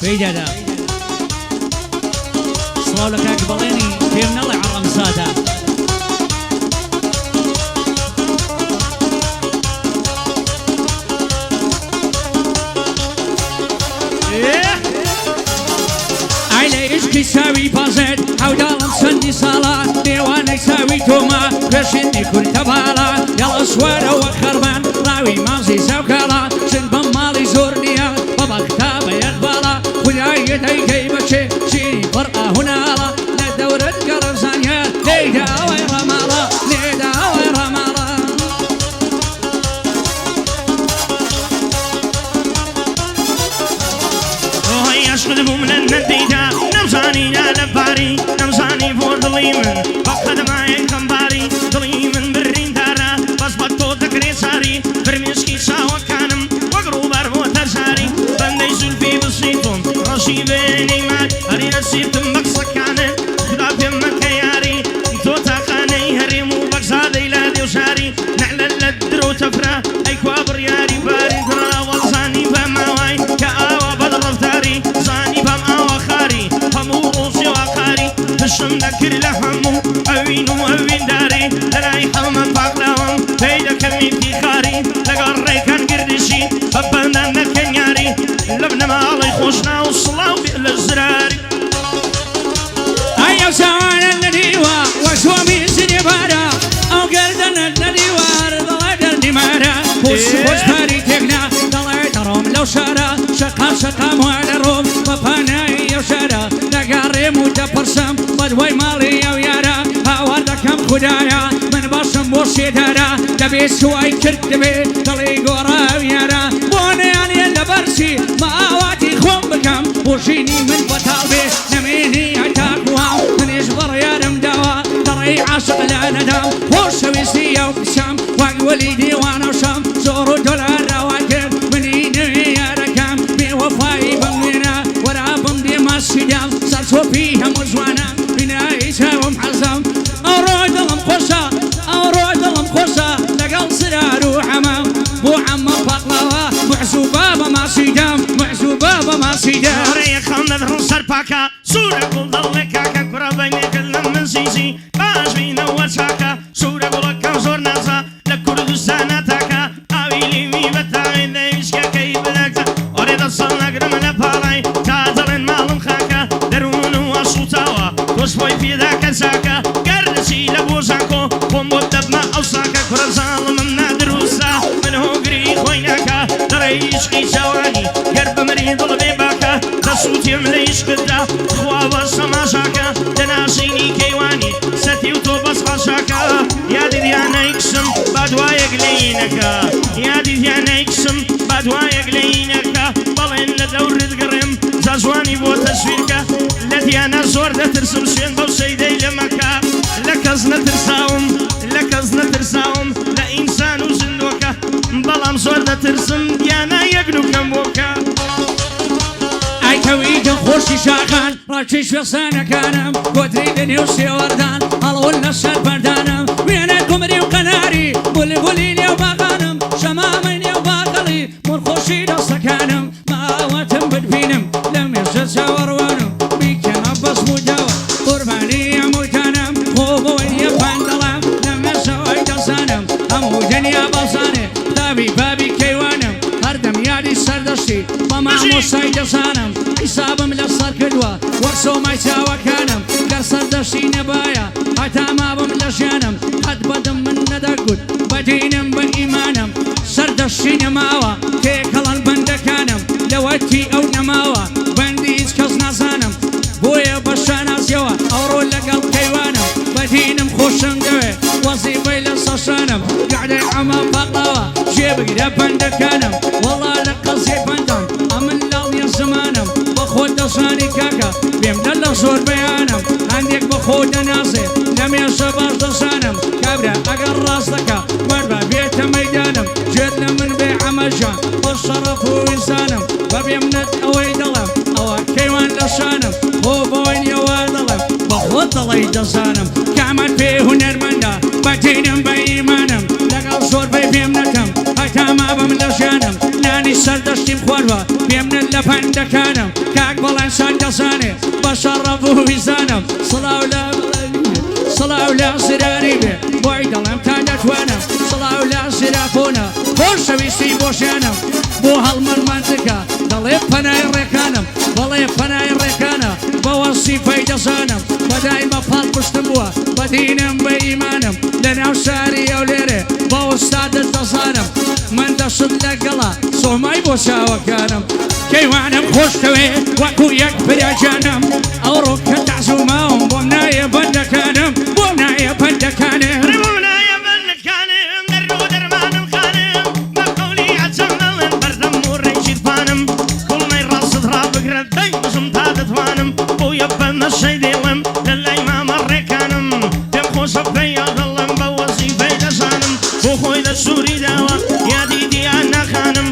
بيدادا صلاة لك أقبليني في من الله عرم سادة عيلة إشكي ساوي بازد حودالم سندي صلاة ديوانك ساوي توما بشني كل تبالا يلا سوارة وخربان راوي مازي سوكالا سن بمالي زورنيا بابا كتابة يقبالا خذا يدي كيبتشي شيني فرقة هنا لا ندورة قرزانيا ليدا ويرا مالا ليدا ويرا مالا وهي أشغل من النديدا نمزاني يا لباري نمزاني فور ظليمن فقد ما يكم باري ظليمن برين دارا بس بطو ذكري ساري برميسكي ساوى كانم وقروب أربو تزاري بندي زلفي بسيطم رشي بيني مات هري نسيبتم بقصة كانت خدا في مكياري تو تاقاني هريمو بقصادي لا ديو ساري نعلل لدرو تفرا أي كوابر ياري باري ترى والزاني فماواي كآوا بدر فتاري زاني فماوا خاري فموروسي وقاري تشم ذكر لحمو أوينو أوين داري لراي حلم باقلاهم بيدا كمي في خاري لقري كان قردشي فبندان نكنياري لبنا مالي خوشنا وصلاو بيقل الزراري أيو سوانا النديوة وشوامي سنبارا أو قردنا النديوة رضا قردي مارا وش باري تقنا طلع تروم لو شارا شقا موال روم بابانا يو شارا لقاري مودا برسم بدوي مالي يو يارا هاوادا كم خدايا من باشم وشي دارا دبي سواي كرت دبي طلي قورا يارا بوني علي اللبرسي ما آواتي خوم بكم وشيني من بطالبي نميني عتاقوا من يصبر يا رمداوا تري عاشق لا ندم وشوي سيا وبسام واقولي ديوان وشام زورو دولار رواكب منيني يا ركام بوفاي بمنا ورا بمدي ما السجام صارتو فيها مزوانا بنايسها ومحزم أورود المقصة أورود المقصة لقل صرار وحمام بو عم بقلوة معزو بابا ما سيدام معزو بابا ما سيدام ريخ خلنا نصر باكا سورة قول ضلك كرة بيني كلنا من سيسي باش بينا وشاكا سورة قولك زور ناسا لكردستان تاكا أويلي مي بتاعي ديشكا كي بدكتا أريد الصلاة قرم لبالاي كاتلين مالم خاكا درون وصوتاوا توسبوي في ذاك ساكا قردسي لبوزاكو قم بدبنا أوساكا كرة ظالم من دروسا من هو قري خويناكا دريشكي سواني قرب مريض البيباكا دسوتي مليش قدا خواب السماشاكا دناسيني كيواني ستي وتوبس خشاكا يا دي ديانا يكسم بدوا يقلينكا يا دي ديانا يكسم بدوا يقلينكا بلين لدور تقرم زازواني بو تسويركا لديانا زور دا ترسم شين بو سيدي لمكا لكزنا ترساوم لا إنسان وزندوكا بلام زور دا ترسم ديانا يقنو كموكا أي تويد خوشي شاخان راكيش في صانع كانم قدري دني وسي وردان هلو النشر بردانم وينكم ريو قناري بولي وباغانم شمامين وباقلي مرخوشي دستكانم ما واتم بدفينم لم يزد سوروانم بيكن عباس مداوى قرباني يا مكانم خوبو يا فاندلام لم يسوي دسانم همو دنيا بصاني بابي كيوانم هردم يادي سردشتي بما موسى دسانم حسابم لصار كدوة ورسو ما يساوى كانم قرصر دشي نبايا حتى ما بم لجانم قد بدم من ندقود بدينم بإيمانم سردشي نماوى كيكال البندكانم لوتي أو نماوى بنديز كزنا زانم بويا بشانا زيوى أورو لقل كيوانم بدينم خوشم دوي وظيفي لصشانم قاعد عمام بقلاوى جيبك دا بندكانم والله لقصي بندان أمن لال زمانم بخود دشاني كاكا بيمدل لغزور بيانم عندك بخود ناسي لم يشباش دشانم كابرا أقر راسلكا مربا بيت ميدانم جدنا من بيع مجان والشرف وإنسانم وبيمنت أوي دلم أو كيوان دشانم هو بوين يوا دلم بخود دلي دشانم كعمل فيه نرمندا بدينم بإيمانم لقل زور بيمنتم حتى ما بم لجانم ناني سەردەشتیم خۆربە پێمنن لە پەندەکانم کاک بەڵێنسان دەزانێ بە شەڕەف و ویزانم سڵاو لە زراری بێ بۆی دەڵێم تا دەتوانم سڵاو لە زراپۆنە خۆشەویستی بۆشیانم بۆ هەڵمەرمانتکە دەڵێ پەنای ڕێکانم بەڵێ پەنای ڕێکانە بە وەسیفەی دەزانم بەدایمە پاڵ پشتم بووە بەدینم بە ئیمانم لە ناو شاری ئەو لێرێ بە ئوستادت دەزانم من دەشت لەگەڵا سۆمای بۆ چاوەکانم کەیوانم خۆشتەوێ وەکو یەک پراجانم ئەو ڕۆکە تەعزوماوم بۆم نایە بەندەکانم بۆم نایە بەندەکانم نەشەی دێڵم لە لای مامە ڕێکانم پێم خۆشە پێیا دڵم بە وەزیفەی دەزانم بۆ خۆی لە سووری داوە یادی دیان ناخانم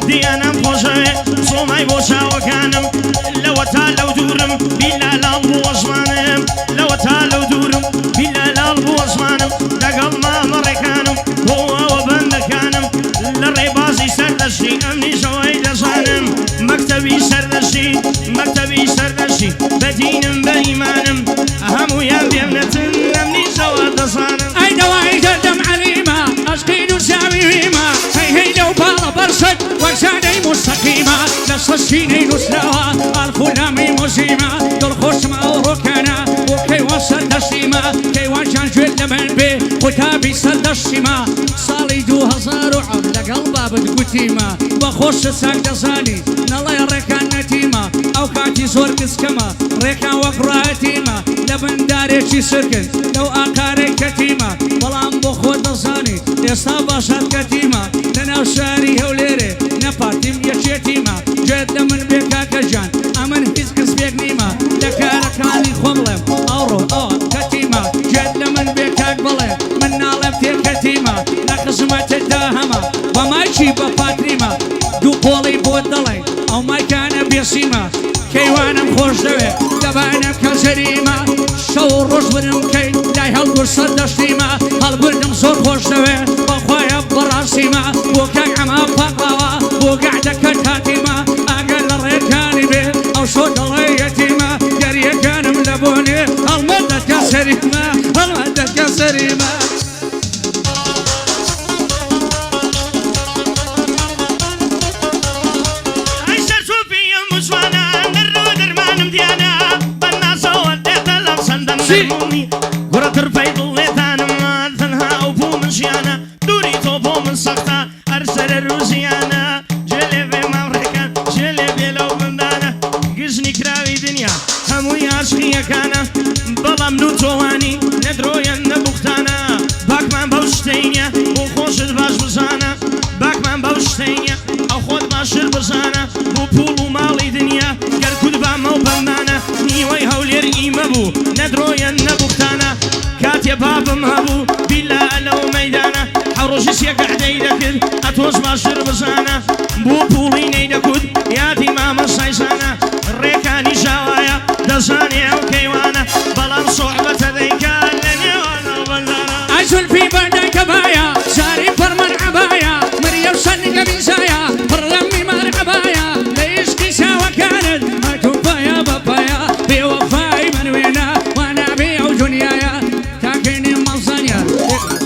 دیانم خۆشەوێ سۆمای بۆ چاوەکانم لەوە تا لەو دوورم بیلا لاڵ بۆ وەزمانم لەوە تا لەو دوورم بیلا لاڵ بۆ وەزمانم لەگەڵ مامە ڕێکانم بۆ ئەوە بەندەکانم لە ڕێبازی سەردەشتی ئەمنیشەوەی دەزانم مەکتەبی سەردەشتی مەکتەبی سەردەشتی بەدینم بە ئیمانم هەموویان بێمنەتن ئەمنیشەوە دەزانم ئەی دەوای دەردەم عەلیمە عەشقی نووساوی ویمە هەی لەو باڵە بەرسەد وەک زانەی مستەقیمە لە سەسینەی نووسراوە ئەڵفولامی موزیمە دڵخۆشمە ئەو ڕۆکانە بۆ کەیوان سەردەشتیمە کەیوان جان گوێت لە من بێ قوتابی سەردەشتیمە ساڵی 2010 لەگەڵ بابت گوتیمە بەخۆشە چاک دەزانی نەڵێ ڕێکان نەتیمە ئەو کاتی زۆر گسکەمە ڕێکان وەک ڕایەتیمە لە بندارێکی سرکن لەو ئاکارێک کەتیمە بەڵام بۆ خۆت دەزانی ئێستا باشات کەتیمە لەناو شاری هەولێرێ نەپارتیم یەکێتیمە گوێت لە من بێ کاکەجان ئەمن هیچ کەسبێک نیمە لە کارەکانی خۆم بڵێم ئەوڕۆ ئەوە کەتیمە گوێت لە من بێ کاک بڵێ من ناڵێم تێکەتیمە لە خزمەتتدا هەمە بەماچی بە پاتریمە دوو پۆڵی بۆ دەڵێ ئەو مایکانە بێسیمە کەیوانم خۆش دەوێ دەبانە کەسەریمە شەو ڕۆژ برم کەی لای هەڵگور سەردەشتیمە هەڵبردم زۆر خۆش دەوێ بەخوایە بەڕاستیمە بۆ کاک ئەمە پاقاوە بۆ گەعدەکە کاتیمە ئاگەر لە ڕێکانی بێ ئەو شۆ دەڵێ یەتیمە گەریەکانم لە بۆنێ هەڵمەدەکە سەریمە هەڵمەدەکە سەریمە گوڕە ترپەی دڵێتانم تەنها ئەو بوو من ژیانە دووری تۆ بۆ من سەختە هەر سەرە ڕووزیانە جێ لێ بێ ماڕێکان جێ لێ بێ لەو بندانە گژنی کراوی دنیا هەمووی عاشقیەکانە بەڵام نو تۆوانی نەدرۆیان نەبوختانە باکمان بەو شتینە بۆ خۆشت باش بزانە باکمان بەو شتینە ئەو خۆت باشتر بزانە بۆ پوڵ و ماڵی دنیا گەرکوت بامە و بەندانە نیوەی هەولێر ئیمە بوو نەدرۆیان نەبوختانە کاتێ بابم هەبوو بیلا لەو مەیدانە حەڕۆژی سێگەعدەی دەکرد ئەتۆش باشتر بزانە بۆ پوڵی نەیدەکوت یادی مامە سایزانە ڕێکانی ژاوایە دەزانێ ئەو کەیوانە بەڵام سۆحبەتە دەیکات لە نێوانە بەندانە ئەجولفی بەردەکە باە جاری فەرمان عەبایە مریە و سەرنگە بیزایە پڕ لە میمار عەبایە لە ئیشقی چاوەکانت هاتوو پایە بەپایە بێوەفای من وێنە وانابێ ئەو دونیایە کاکەینێ مەڵزانیە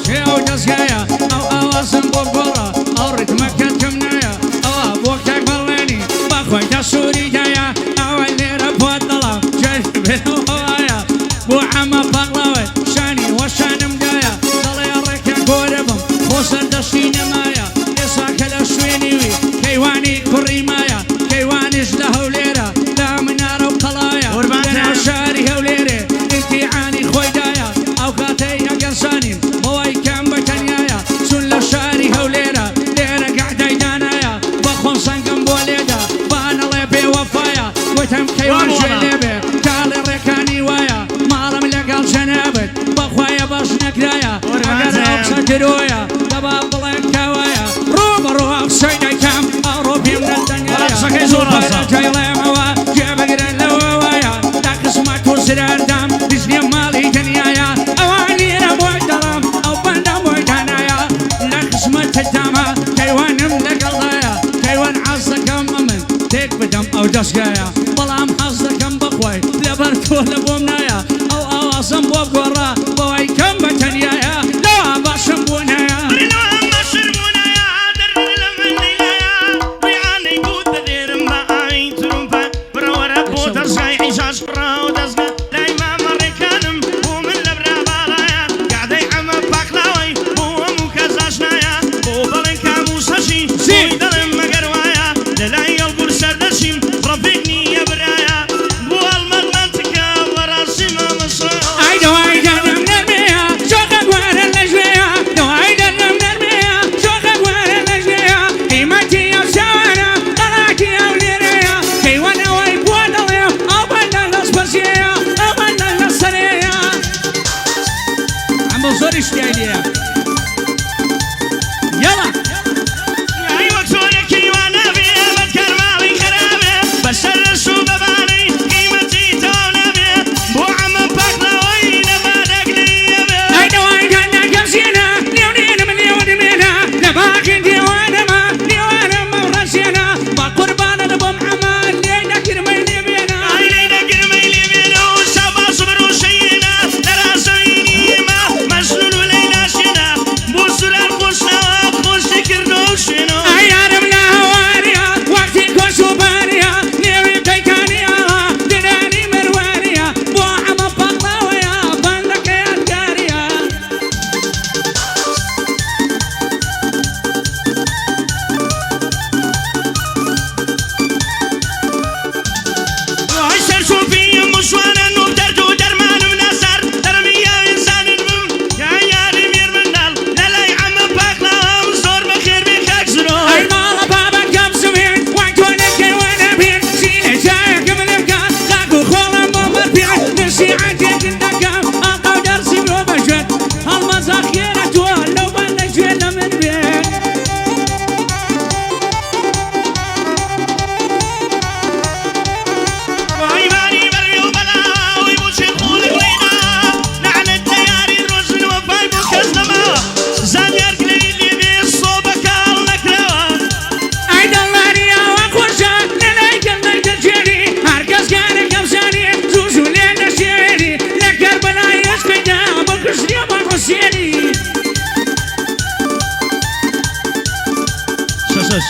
شێ ئەو دەستگایە ئەو ئاوازم بۆ گۆڕە ئەو ڕتمەکەت کەم نایە ئەوە بۆ کاک بەڵێنی بەخۆی دە سووریدایە ئەوە لێرە بۆ دڵم جەر بێوەوایە بۆ ئەمە پاقڵاوێت شانی وەشانم دایە دەڵێ ڕێکە گۆرە بم بۆ سەردەشتی نەمایە ئێستا کە لە شوێنی وی کەیوانی کوڕی مایە کەیوانیش لە هەولێرە لە منارە و قەڵایە لەناو شاری هەولێرێ ئیمتیحانی خۆی دایە ئەو کاتەی ئەگەرسانین بەوەی کەم بە تەنیایە چون لە شاری هەولێرە لێرە گەعدەی دانایە بە خۆم سەنگم بۆ لێدا بانەڵێ بێوەفایە گوتم کەیوان ژێ لێبێ کاڵێ ڕێکانی وایە ماڵم لەگەڵ جەنابەت بەخوایە باش نەکرایە ئەگەر ئەوسە درۆیە دەبا بڵێن کاوایە ڕۆ بەڕۆ ئەو شەی دەیکەم ئەوڕۆ پێم نەدەنگایە ئەو دەستگایە بەڵام حەز دەکەم بخۆی لەبەر تۆ لە بۆم نایە ئەو ئاوازم بۆ بگۆڕە بەوەی کەم بە تەنیایە لەوا باشم بوونایە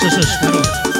شش